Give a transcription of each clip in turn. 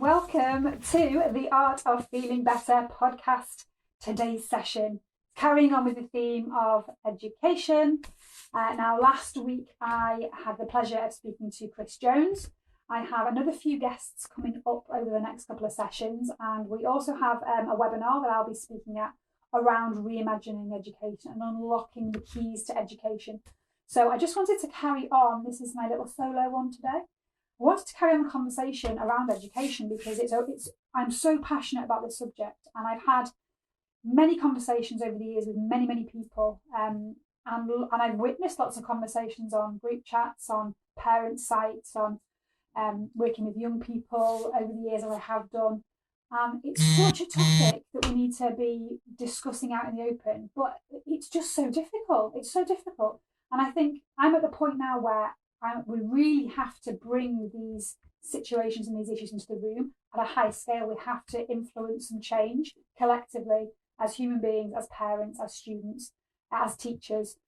Welcome to the Art of Feeling Better podcast. Today's session, carrying on with the theme of education. Now, last week I had the pleasure of speaking to Chris Jones. I have another few guests coming up over the next couple of sessions, and we also have a webinar that I'll be speaking at around reimagining education and unlocking the keys to education. So I just wanted to carry on. This is my little solo one today. I wanted to carry on the conversation around education because I'm so passionate about this subject, and I've had many conversations over the years with many people, and I've witnessed lots of conversations on group chats, on parent sites, on working with young people over the years as I have done. It's such a topic that we need to be discussing out in the open, but it's just so difficult. It's so difficult, and I think I'm at the point now where we really have to bring these situations and these issues into the room at a high scale. We have to influence and change collectively as human beings, as parents, as students, as teachers,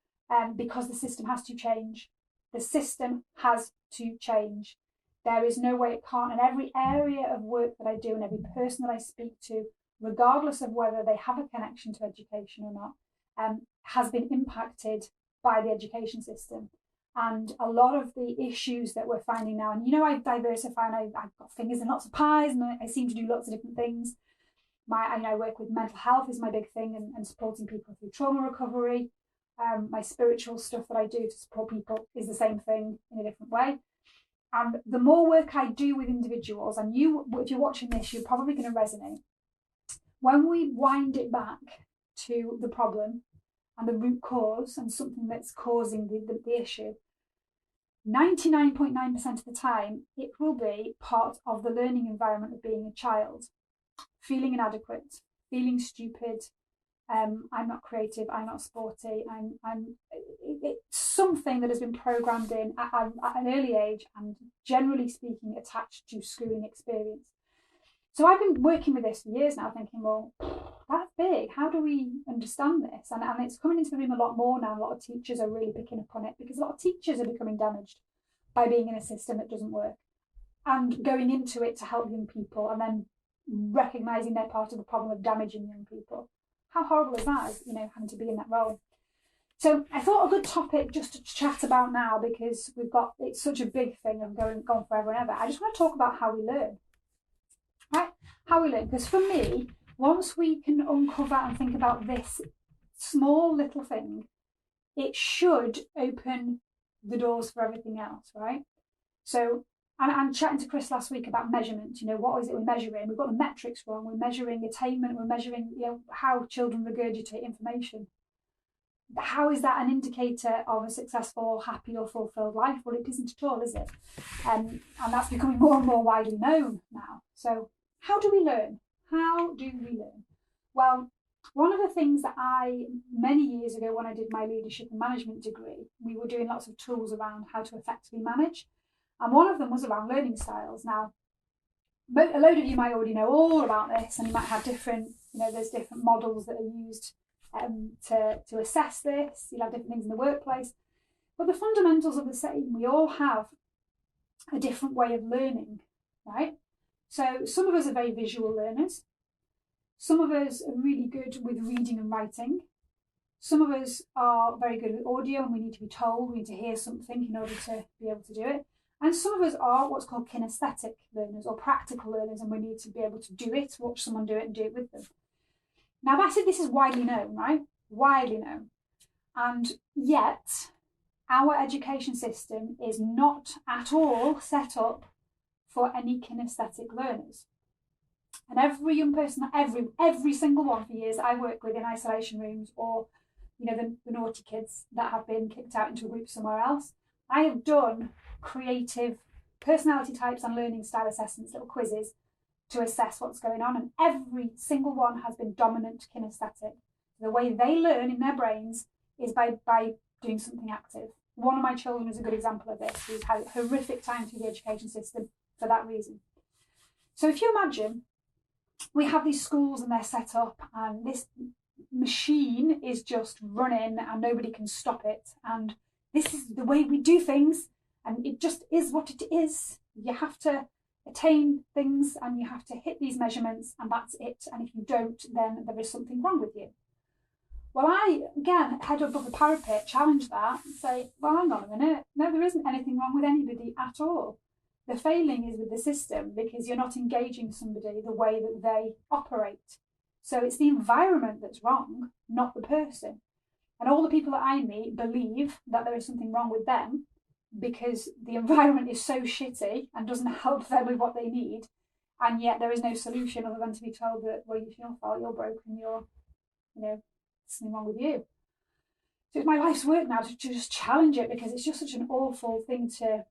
because the system has to change. The system has to change. There is no way it can't. And every area of work that I do and every person that I speak to, regardless of whether they have a connection to education or not, has been impacted by the education system. And a lot of the issues that we're finding now, and I diversify and I've got fingers in lots of pies, and I seem to do lots of different things. I work with mental health is my big thing, and supporting people through trauma recovery. My spiritual stuff that I do to support people is the same thing in a different way. And the more work I do with individuals, and if you're watching this, you're probably going to resonate. When we wind it back to the problem and the root cause and something that's causing the issue, 99.9% of the time, it will be part of the learning environment of being a child. Feeling inadequate, feeling stupid, I'm not creative, I'm not sporty, it's something that has been programmed in at an early age and generally speaking attached to schooling experience. So I've been working with this for years now, thinking, well, that's big. How do we understand this? And it's coming into the room a lot more now. A lot of teachers are really picking up on it because a lot of teachers are becoming damaged by being in a system that doesn't work and going into it to help young people and then recognising they're part of the problem of damaging young people. How horrible is that, having to be in that role? So I thought a good topic just to chat about now, because it's such a big thing of gone forever and ever. I just want to talk about how we learn. Right? How we learn. Because for me, once we can uncover and think about this small little thing, it should open the doors for everything else, right? So I'm chatting to Chris last week about measurement. What is it we're measuring? We've got the metrics wrong. We're measuring attainment. We're measuring, how children regurgitate information. How is that an indicator of a successful, happy or fulfilled life? Well, it isn't at all, is it? And that's becoming more and more widely known now. So how do we learn? How do we learn? Well, one of the things that many years ago when I did my leadership and management degree, we were doing lots of tools around how to effectively manage. And one of them was around learning styles. Now, a load of you might already know all about this, and you might have different, there's different models that are used to assess this. You'll have different things in the workplace. But the fundamentals are the same. We all have a different way of learning, right? So some of us are very visual learners. Some of us are really good with reading and writing. Some of us are very good with audio, and we need to be told, we need to hear something in order to be able to do it. And some of us are what's called kinesthetic learners or practical learners, and we need to be able to do it, watch someone do it and do it with them. Now, I said this is widely known, right? Widely known. And yet, our education system is not at all set up for any kinesthetic learners. And every young person, every single one for years I work with in isolation rooms, or the naughty kids that have been kicked out into a group somewhere else, I have done creative personality types and learning style assessments, little quizzes to assess what's going on, and every single one has been dominant kinesthetic. The way they learn in their brains is by doing something active. One of my children is a good example of this. He's had a horrific time through the education system for that reason. So if you imagine we have these schools and they're set up, and this machine is just running and nobody can stop it, and this is the way we do things, and it just is what it is. You have to attain things and you have to hit these measurements and that's it. And if you don't, then there is something wrong with you. Well, I, again, head above the parapet, challenge that and say, well, hang on a minute. No, there isn't anything wrong with anybody at all. The failing is with the system because you're not engaging somebody the way that they operate. So it's the environment that's wrong, not the person. And all the people that I meet believe that there is something wrong with them because the environment is so shitty and doesn't help them with what they need. And yet there is no solution other than to be told that, well, it's your fault, you're broken, you're, something wrong with you. So it's my life's work now to just challenge it because it's just such an awful thing to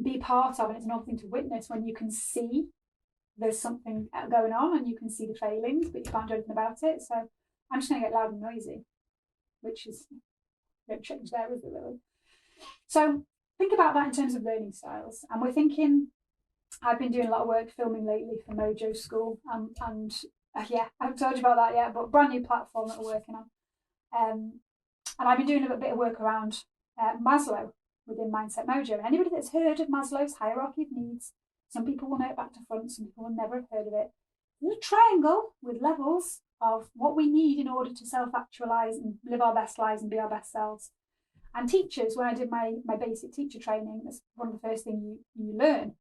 be part of, and it's an awful thing to witness when you can see there's something going on and you can see the failings, but you can't do anything about it. So I'm just going to get loud and noisy, which is no change there, is it really? So think about that in terms of learning styles. And we're thinking, I've been doing a lot of work filming lately for Mojo School, and yeah, I haven't told you about that yet, but brand new platform that we're working on. And I've been doing a bit of work around Maslow within Mindset Mojo. And anybody that's heard of Maslow's hierarchy of needs, some people will know it back to front, some people will never have heard of it. There's a triangle with levels of what we need in order to self-actualize and live our best lives and be our best selves. And teachers, when I did my basic teacher training, that's one of the first things you learn.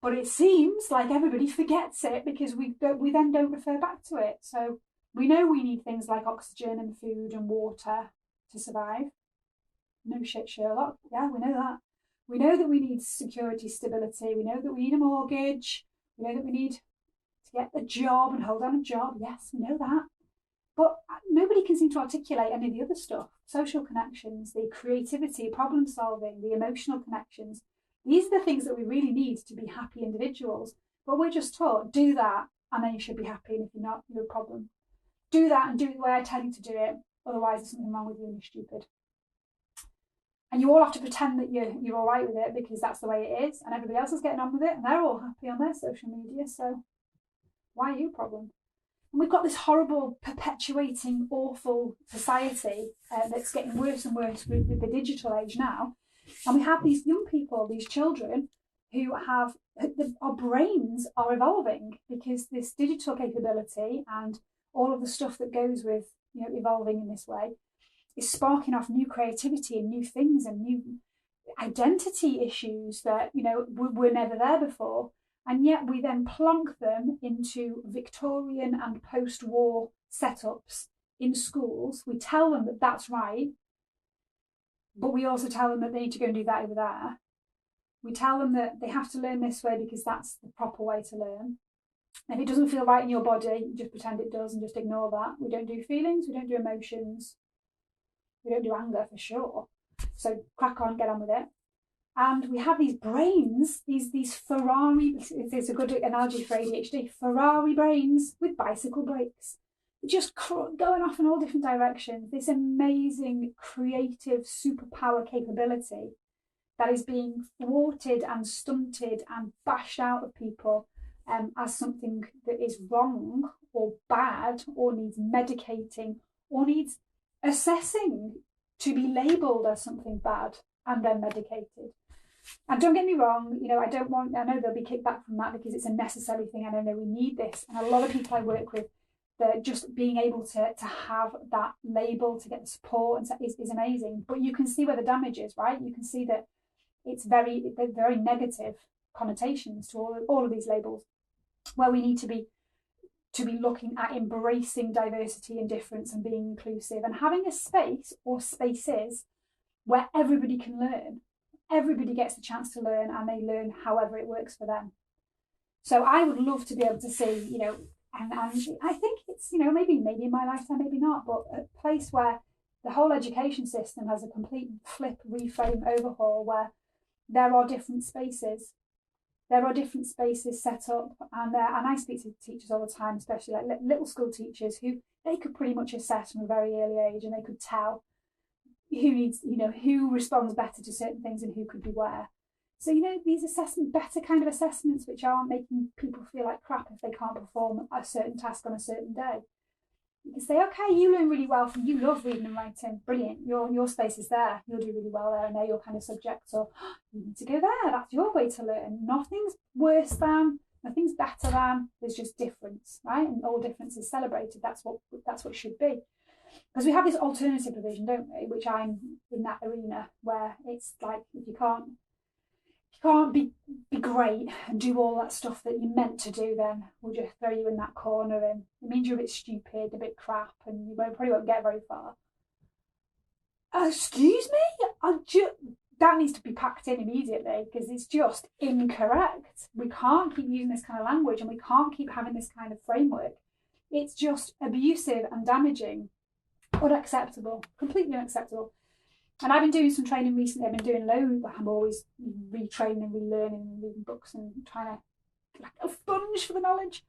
But it seems like everybody forgets it because we then don't refer back to it. So we know we need things like oxygen and food and water to survive. No shit, Sherlock. Yeah, we know that. We know that we need security, stability. We know that we need a mortgage. We know that we need to get a job and hold down a job. Yes, we know that. But nobody can seem to articulate any of the other stuff. Social connections, the creativity, problem solving, the emotional connections. These are the things that we really need to be happy individuals. But we're just taught, do that, and then you should be happy. And if you're not, you're a problem. Do that and do it the way I tell you to do it. Otherwise, there's something wrong with you and you're stupid. And you all have to pretend that you're all right with it because that's the way it is. And everybody else is getting on with it. And they're all happy on their social media. So why are you a problem? And we've got this horrible, perpetuating, awful society that's getting worse and worse with the digital age now. And we have these young people, these children, who have, our brains are evolving because this digital capability and all of the stuff that goes with evolving in this way is sparking off new creativity and new things and new identity issues that were never there before. And yet we then plonk them into Victorian and post-war setups in schools. We tell them that that's right, but we also tell them that they need to go and do that over there. We tell them that they have to learn this way because that's the proper way to learn. And if it doesn't feel right in your body, just pretend it does and just ignore that. We don't do feelings, we don't do emotions, we don't do anger for sure. So crack on, get on with it. And we have these brains, these Ferrari, it's a good analogy for ADHD, Ferrari brains with bicycle brakes, just going off in all different directions. This amazing, creative, superpower capability that is being thwarted and stunted and bashed out of people as something that is wrong or bad or needs medicating or needs assessing to be labelled as something bad and then medicated. And don't get me wrong, I know there'll be kickback from that because it's a necessary thing and I know we need this. And a lot of people I work with, that just being able to have that label, to get the support is amazing. But you can see where the damage is, right? You can see that it's very negative connotations to all of these labels, where we need to be looking at embracing diversity and difference and being inclusive and having a space or spaces where everybody can learn. Everybody gets the chance to learn and they learn however it works for them. So I would love to be able to see, and I think it's, maybe in my lifetime, maybe not, but a place where the whole education system has a complete flip, reframe, overhaul, where there are different spaces. There are different spaces set up, and I speak to teachers all the time, especially like little school teachers, who they could pretty much assess from a very early age, and they could tell who needs, who responds better to certain things and who could be where. So, these better kind of assessments, which aren't making people feel like crap if they can't perform a certain task on a certain day. You can say, okay, you learn really well from, you love reading and writing, brilliant, your space is there, you'll do really well there, and they're your kind of subjects, or you need to go there, that's your way to learn. Nothing's worse than, nothing's better than, there's just difference, right? And all difference is celebrated. That's what it should be. Because we have this alternative provision, don't we, which I'm in that arena, where it's like, if you can't be great and do all that stuff that you're meant to do, then we'll just throw you in that corner, and it means you're a bit stupid, a bit crap, and you probably won't get very far. Excuse me? That needs to be packed in immediately, because it's just incorrect. We can't keep using this kind of language, and we can't keep having this kind of framework. It's just abusive and damaging. Unacceptable, completely unacceptable. And I've been doing some training recently. I've been doing loads. I'm always retraining and relearning and reading books and trying to like a sponge for the knowledge.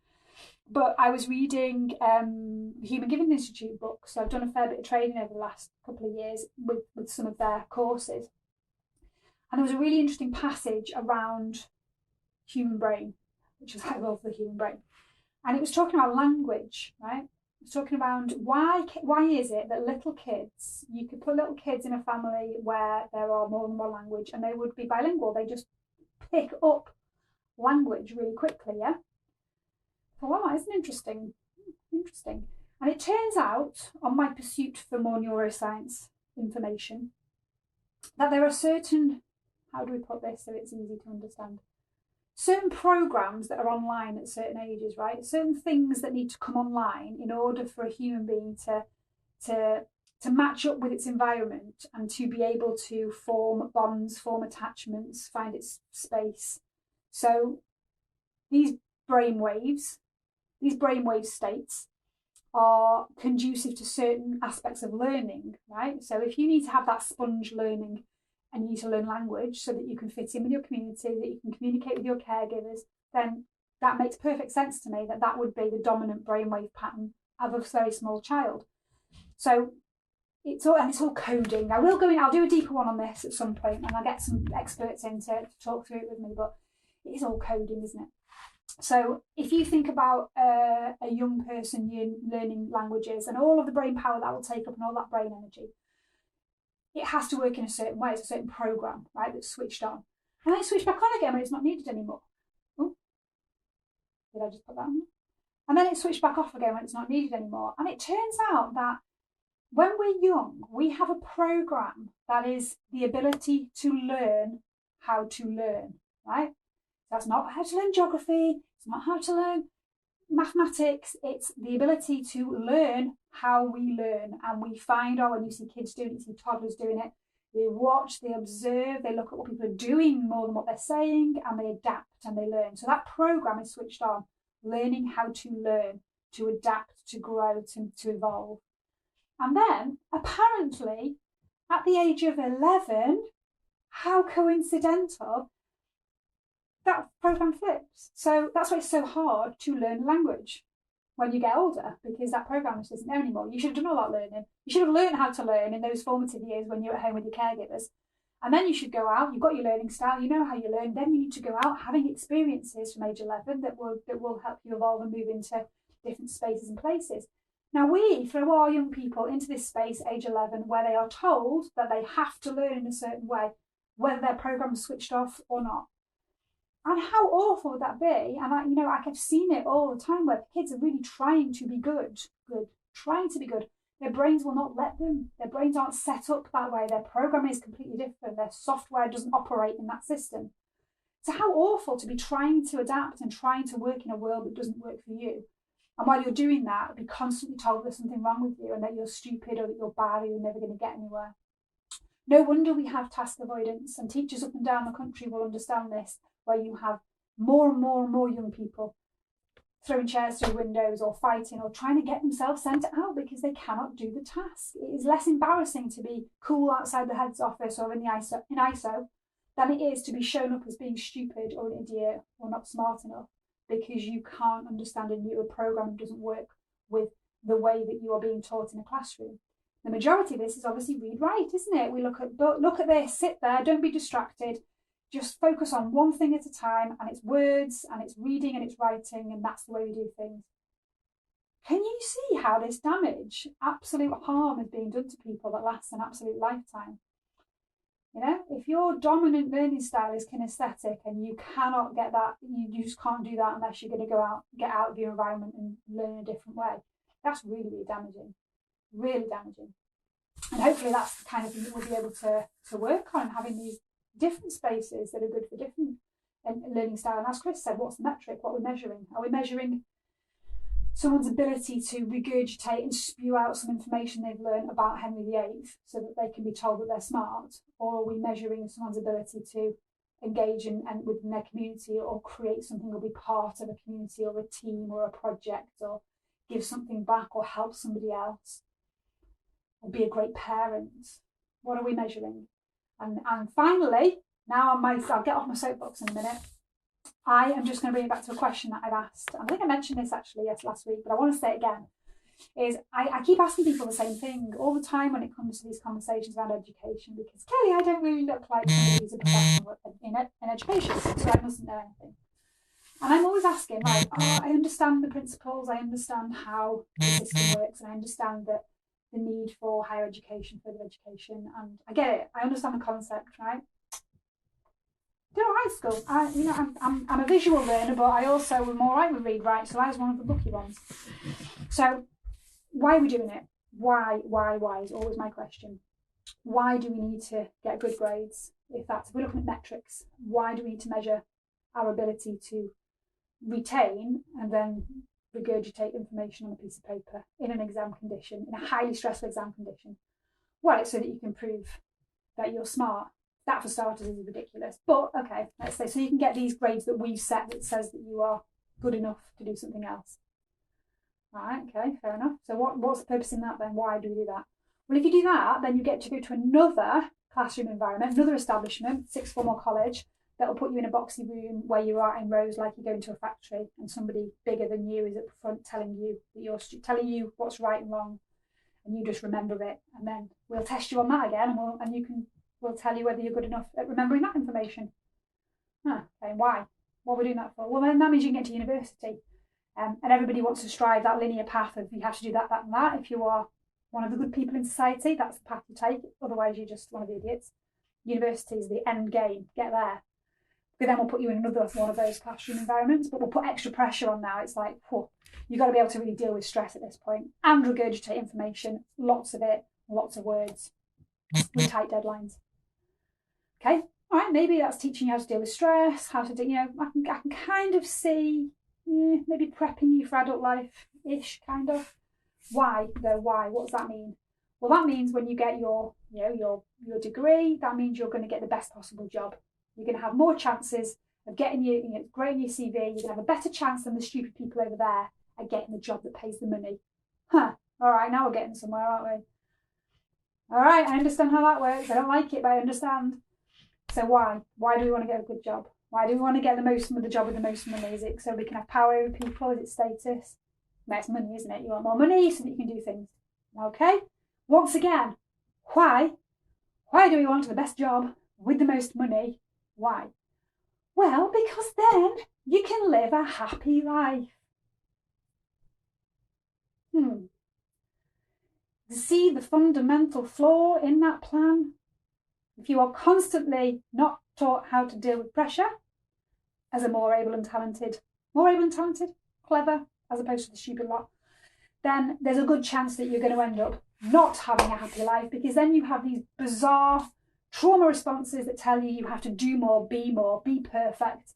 But I was reading the Human Giving Institute books. So I've done a fair bit of training over the last couple of years with some of their courses. And there was a really interesting passage around human brain, which is I love the human brain. And it was talking about language, right? Talking about why is it that little kids, you could put little kids in a family where there are more than one language and they would be bilingual, they just pick up language really quickly, yeah? So, well, that isn't interesting. And it turns out, on my pursuit for more neuroscience information, that there are certain, how do we put this so it's easy to understand? Certain programs that are online at certain ages, right? Certain things that need to come online in order for a human being to match up with its environment and to be able to form bonds, form attachments, find its space. So these brainwave states are conducive to certain aspects of learning, right? So if you need to have that sponge learning, and you need to learn language so that you can fit in with your community, that you can communicate with your caregivers, then that makes perfect sense to me that would be the dominant brainwave pattern of a very small child. So it's all coding. I'll do a deeper one on this at some point, and I'll get some experts in to talk through it with me, but it is all coding, isn't it? So if you think about a young person learning languages and all of the brain power that will take up and all that brain energy, it has to work in a certain way. It's a certain program, right, that's switched on. And then it's switched back on again when it's not needed anymore. Oh, did I just put that on? And then it's switched back off again when it's not needed anymore. And it turns out that when we're young, we have a program that is the ability to learn how to learn, right? That's not how to learn geography. It's not how to learn mathematics. It's the ability to learn how we learn. And we find when you see kids doing it, you see toddlers doing it, they watch, they observe, they look at what people are doing more than what they're saying, and they adapt and they learn. So that program is switched on, learning how to learn, to adapt, to grow, to evolve. And then apparently at the age of 11, how coincidental, that program flips. So that's why it's so hard to learn language when you get older, because that program just isn't there anymore. You should have done all that learning. You should have learned how to learn in those formative years when you're at home with your caregivers. And then you should go out, you've got your learning style, you know how you learn, then you need to go out having experiences from age 11 that will help you evolve and move into different spaces and places. Now we throw our young people into this space, age 11, where they are told that they have to learn in a certain way, whether their program's switched off or not. And how awful would that be? And I've seen it all the time where kids are really trying to be good, trying to be good. Their brains will not let them. Their brains aren't set up that way. Their program is completely different. Their software doesn't operate in that system. So how awful to be trying to adapt and trying to work in a world that doesn't work for you. And while you're doing that, be constantly told there's something wrong with you and that you're stupid or that you're bad or you're never going to get anywhere. No wonder we have task avoidance, and teachers up and down the country will understand this, where you have more and more and more young people throwing chairs through windows or fighting or trying to get themselves sent out because they cannot do the task. It is less embarrassing to be cool outside the head's office or in ISO than it is to be shown up as being stupid or an idiot or not smart enough because you can't understand a program that doesn't work with the way that you are being taught in a classroom. The majority of this is obviously read write, isn't it? We look at this, sit there, don't be distracted. Just focus on one thing at a time, and it's words and it's reading and it's writing, and that's the way we do things. Can you see how this damage, absolute harm, is being done to people that lasts an absolute lifetime? You know, if your dominant learning style is kinesthetic and you cannot get that, you just can't do that unless you're going to go out, get out of your environment and learn in a different way. That's really, really damaging. Really damaging. And hopefully that's the kind of thing that we'll be able to work on, having these different spaces that are good for different learning style. And as Chris said, what's the metric? What are we measuring? Are we measuring someone's ability to regurgitate and spew out some information they've learned about Henry VIII so that they can be told that they're smart? Or are we measuring someone's ability to engage and within their community, or create something, or be part of a community or a team or a project, or give something back, or help somebody else, or be a great parent? What are we measuring? And finally, now I'll get off my soapbox in a minute. I am just going to bring it back to a question that I've asked. I think I mentioned this actually last week, but I want to say it again. Is I keep asking people the same thing all the time when it comes to these conversations around education, because clearly I don't really look like somebody who's a professional in education, so I mustn't know anything. And I'm always asking, like, I understand the principles, I understand how the system works, and I understand that the need for higher education, further education, and I get it. I understand the concept, right? Did all right at school. I'm a visual learner, but I also am all right with read write, so I was one of the lucky ones. So why are we doing it? Why is always my question. Why do we need to get good grades? If we're looking at metrics, why do we need to measure our ability to retain and then regurgitate information on a piece of paper in an exam condition, in a highly stressful exam condition? Well, it's so that you can prove that you're smart. That, for starters, is ridiculous. But okay, let's say, so you can get these grades that we've set that says that you are good enough to do something else. Right, okay, fair enough. So what's the purpose in that then? Why do we do that? Well, if you do that, then you get to go to another classroom environment, another establishment, sixth form or college, that will put you in a boxy room where you are in rows like you go into a factory, and somebody bigger than you is at the front telling you telling you what's right and wrong, and you just remember it, and then we'll test you on that again, and we'll tell you whether you're good enough at remembering that information. Okay, why? What are we doing that for? Well, then that means you can get to university. And everybody wants to strive that linear path of you have to do that, that, and that. If you are one of the good people in society, that's the path you take. Otherwise, you're just one of the idiots. University is the end game. Get there. But then we'll put you in another one of those classroom environments, but we'll put extra pressure on now. It's like, you've got to be able to really deal with stress at this point and regurgitate information, lots of it, lots of words, with tight deadlines. Okay, all right, maybe that's teaching you how to deal with stress, how to do, I can kind of see, maybe prepping you for adult life-ish, kind of. Why, though? Why? What does that mean? Well, that means when you get your degree, that means you're going to get the best possible job. You're going to have more chances of getting grading your CV. You're going to have a better chance than the stupid people over there at getting the job that pays the money. All right, now we're getting somewhere, aren't we? All right, I understand how that works. I don't like it, but I understand. So why? Why do we want to get a good job? Why do we want to get the job with the most money? Is it so we can have power over people? Is it status? Well, it's money, isn't it? You want more money so that you can do things. Okay? Once again, why? Why do we want the best job with the most money? Why? Well, because then you can live a happy life. See the fundamental flaw in that plan? If you are constantly not taught how to deal with pressure as a more able and talented, clever, as opposed to the stupid lot, then there's a good chance that you're going to end up not having a happy life, because then you have these bizarre trauma responses that tell you have to do more, be perfect,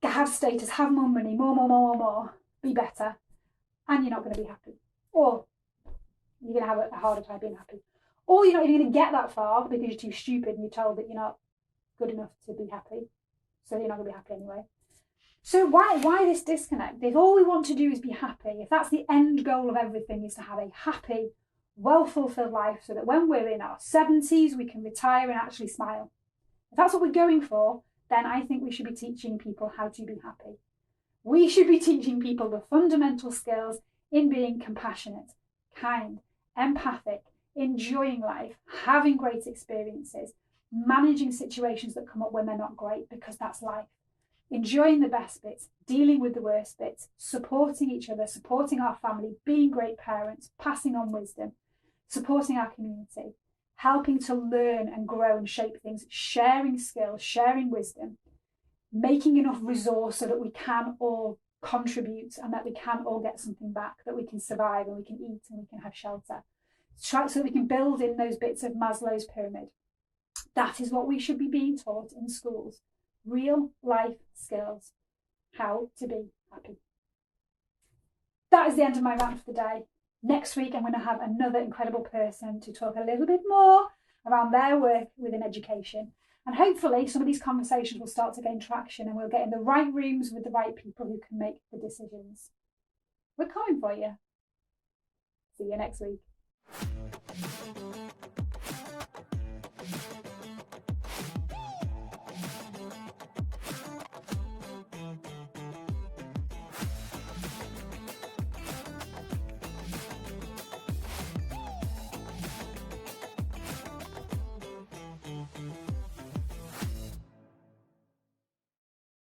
have status, have more money, more, be better, and you're not going to be happy. Or you're going to have a harder time being happy. Or you're not even going to get that far because you're too stupid and you're told that you're not good enough to be happy. So you're not going to be happy anyway. So why this disconnect? If all we want to do is be happy, if that's the end goal of everything, is to have a happy, well-fulfilled life so that when we're in our 70s, we can retire and actually smile. If that's what we're going for, then I think we should be teaching people how to be happy. We should be teaching people the fundamental skills in being compassionate, kind, empathic, enjoying life, having great experiences, managing situations that come up when they're not great, because that's life. enjoying the best bits, dealing with the worst bits, supporting each other, supporting our family, being great parents, passing on wisdom, supporting our community, helping to learn and grow and shape things, sharing skills, sharing wisdom, making enough resource so that we can all contribute and that we can all get something back, that we can survive and we can eat and we can have shelter. So that we can build in those bits of Maslow's pyramid. That is what we should be being taught in schools. Real life skills. How to be happy. That is the end of my rant for the day. Next week, I'm going to have another incredible person to talk a little bit more around their work within education. And hopefully some of these conversations will start to gain traction and we'll get in the right rooms with the right people who can make the decisions. We're coming for you. See you next week.